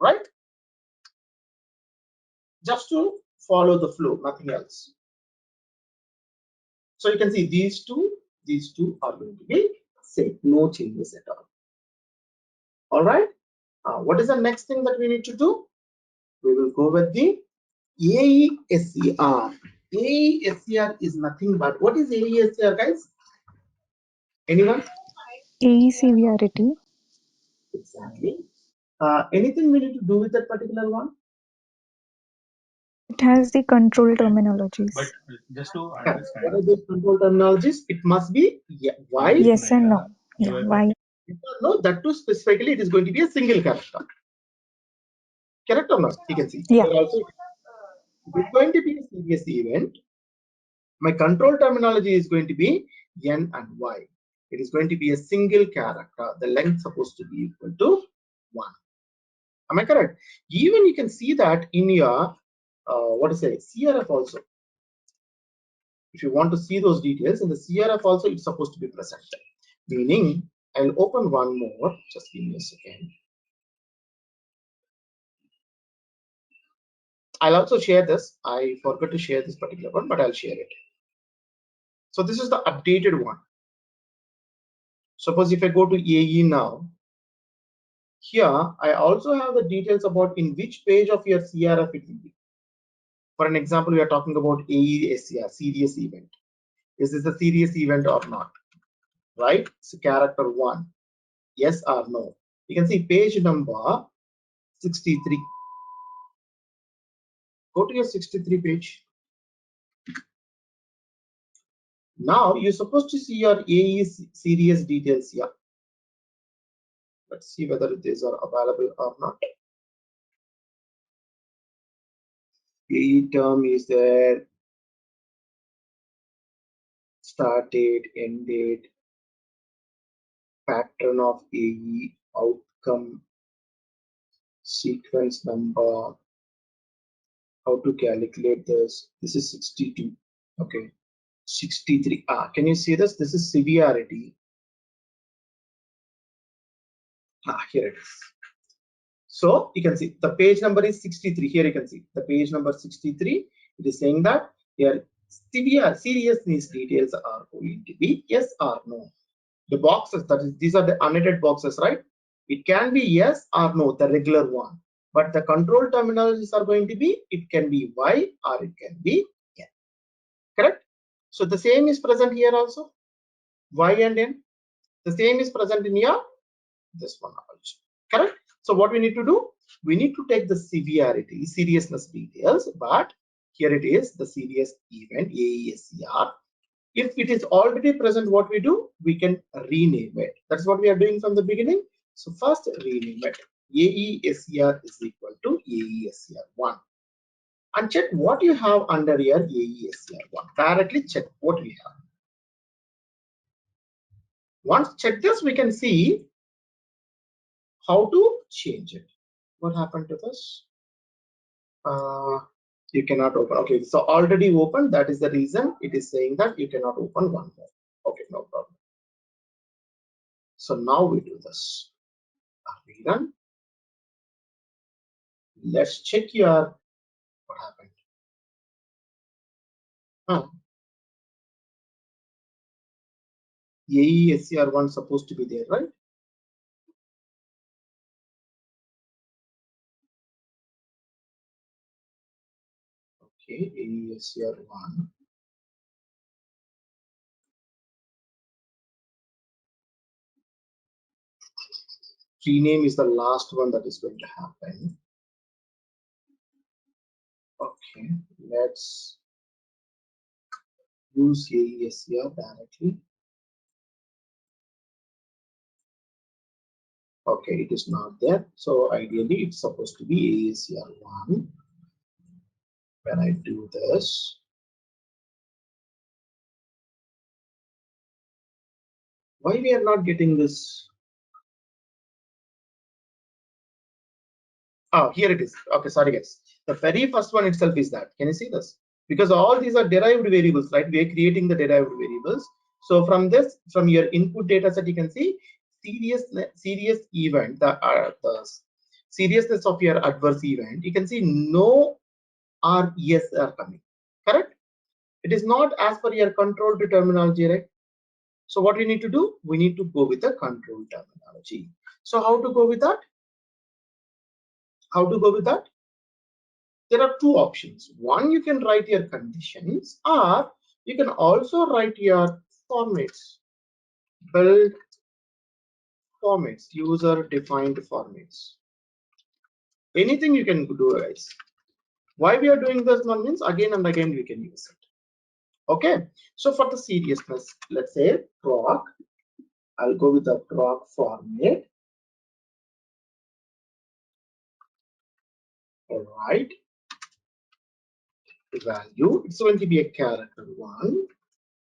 right? Just to follow the flow, nothing else. So you can see these two are going to be same, no changes at all. All right. What is the next thing that we need to do? We will go with the AESCR. AESCR is nothing but, what is AESCR, guys? Anyone? AE severity. Exactly. Anything we need to do with that particular one? It has the control terminologies. But just to What understand, are those control terminologies? It must be why. Yes and no. Yeah. Why? No, that too specifically, it is going to be a single character. Correct or not? You can see. Yeah. Also, it is going to be a serious event. My control terminology is going to be N and Y. It is going to be a single character. The length supposed to be equal to 1. Am I correct? Even you can see that in your what to say, CRF also. If you want to see those details in the CRF also, it's supposed to be present. Meaning, I'll open one more. Just give me a second. I'll also share this. I forgot to share this particular one, but I'll share it. So this is the updated one. Suppose if I go to AE now, here I also have the details about in which page of your CRF it will be. For an example, we are talking about AESCR, serious event. Is this a serious event or not? Right? So character 1, yes or no. You can see page number 63. Go to your 63 page. Now you're supposed to see your AE series details here. Let's see whether these are available or not. AE term is there, start date, end date, pattern of AE, outcome, sequence number, how to calculate this. This is 62. Okay, 63. Can you see this? This is severity. Here it is. So you can see the page number is 63. Here you can see the page number 63. It is saying that your seriousness details are going to be yes or no. The boxes, that is, these are the unedited boxes, right? It can be yes or no, the regular one. But the control terminologies are going to be, it can be Y or it can be N. Correct? So the same is present here also. Y and N. The same is present in here. This one also. Correct? So what we need to do? We need to take the severity, seriousness details, but here it is, the serious event, AESCR. If it is already present, what we do? We can rename it. That's what we are doing from the beginning. So first rename it. AESCR is equal to AESCR1. And check what you have under your AESCR1. Directly check what we have. Once check this, we can see how to change it. What happened to this? You cannot open. Okay, so already opened. That is the reason it is saying that you cannot open one more. Okay, no problem. So now we do this. Are we done? Let's check your what happened. AESCR1 supposed to be there, right? Okay, AESCR1. Rename is the last one that is going to happen. Okay, let's use AESCR directly. Okay, it is not there. So ideally, it's supposed to be AESCR1. When I do this, why we are not getting this? Oh, here it is. Okay, sorry guys. The very first one itself is that. Can you see this? Because all these are derived variables, right? We are creating the derived variables. So from this, from your input data set, you can see serious event, the seriousness of your adverse event. You can see no or yes are coming. Correct? It is not as per your control terminology, right? So what we need to do? We need to go with the control terminology. So how to go with that? How to go with that? There are two options. One, you can write your conditions, or you can also write your formats, build formats, user defined formats. Anything you can do, guys. Why we are doing this one means again and again we can use it. Okay, so for the seriousness, let's say proc, I'll go with the proc format. All right, the value, it's going to be a character one,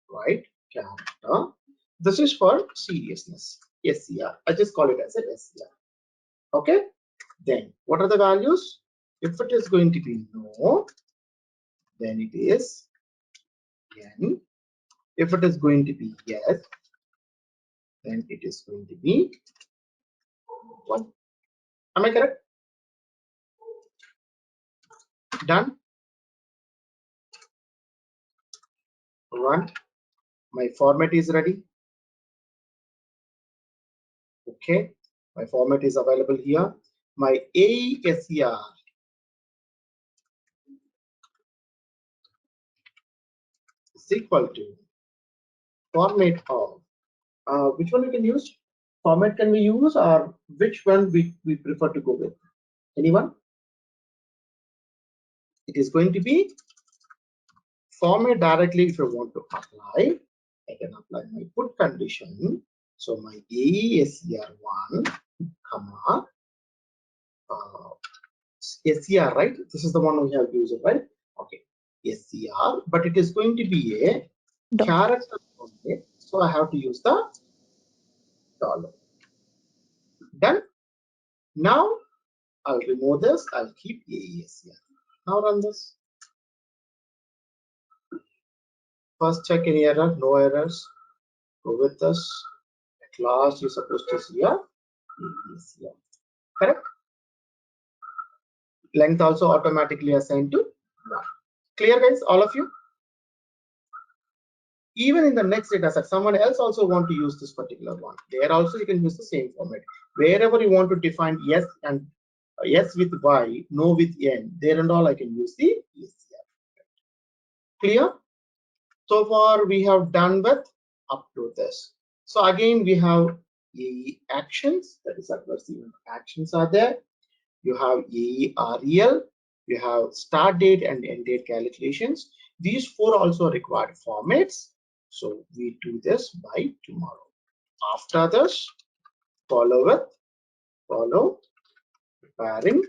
right? Character. This is for seriousness, SCR. I just call it as an SCR. Okay, then what are the values? If it is going to be no, then it is N. If it is going to be yes, then it is going to be 1. Am I correct? Done. Run. My format is ready. Okay, my format is available here. My AESCR is equal to format of which one we can use? format can we use, or which one we prefer to go with? Anyone? It is going to be format directly. If you want to apply, I can apply my put condition. So my AESER1, comma, SCR, right? This is the one we have used, right? Okay, SCR, but it is going to be a Dot. character format, so I have to use the dollar. Done. Now I'll remove this. I'll keep AESER. Now run this. First check any error, no errors. Go with this. At last, you're supposed to see a AESER. Correct? Length also automatically assigned to 1. Clear, guys? All of you? Even in the next data set, someone else also want to use this particular one. There also you can use the same format. Wherever you want to define yes and yes with y, no with n, there and all I can use the ESCR. Clear? So far we have done with up to this. So again we have AE actions, that is adverse event actions are there. You have AEREL, you have start date and end date calculations. These 4 also required formats. So we do this by tomorrow. After this, follow preparing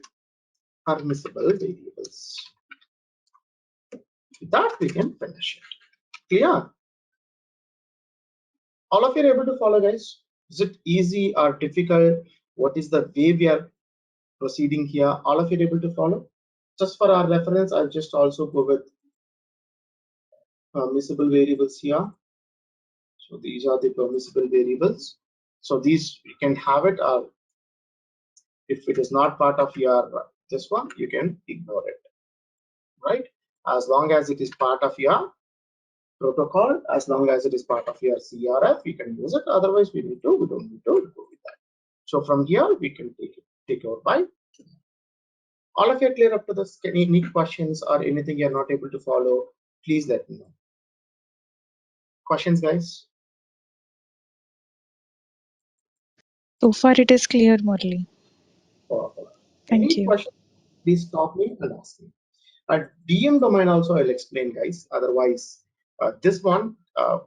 permissible variables. With that we can finish it. Clear? All of you are able to follow, guys? Is it easy or difficult? What is the way we are proceeding here? All of you are able to follow? Just for our reference, I'll just also go with permissible variables here. So these are the permissible variables. So these you can have it, or if it is not part of your this one, you can ignore it, right? As long as it is part of your protocol, as long as it is part of your CRF, you can use it. Otherwise, we don't need to go with that. So from here, we can take over by. All of you are clear up to this? Any questions or anything you're not able to follow? Please let me know. Questions, guys? So far it is clear, Murli. Thank Any you. questions? Please stop me and ask me. DM domain also I'll explain, guys. Otherwise, this one,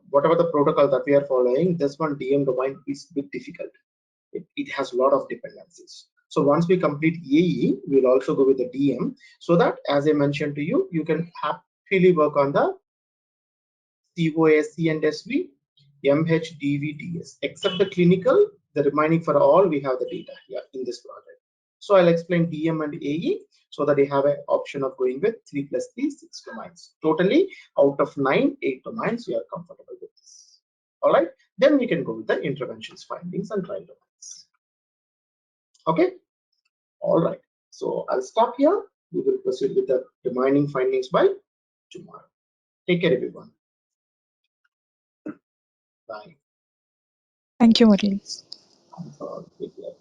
whatever the protocol that we are following, this one DM domain is a bit difficult. It has a lot of dependencies. So once we complete AE, we'll also go with the DM, so that, as I mentioned to you, you can happily work on the COSC and SV, MH, DV, DS. Except the clinical, the remaining for all, we have the data here in this project. So I'll explain DM and AE so that you have an option of going with 3 + 3, 6 domains. Totally, out of 9, 8 domains, you are comfortable with this. All right, then we can go with the interventions, findings, and trial domains. Okay, all right. So I'll stop here. We will proceed with the remaining findings by tomorrow. Take care, everyone. Bye. Thank you, Murli. Take care.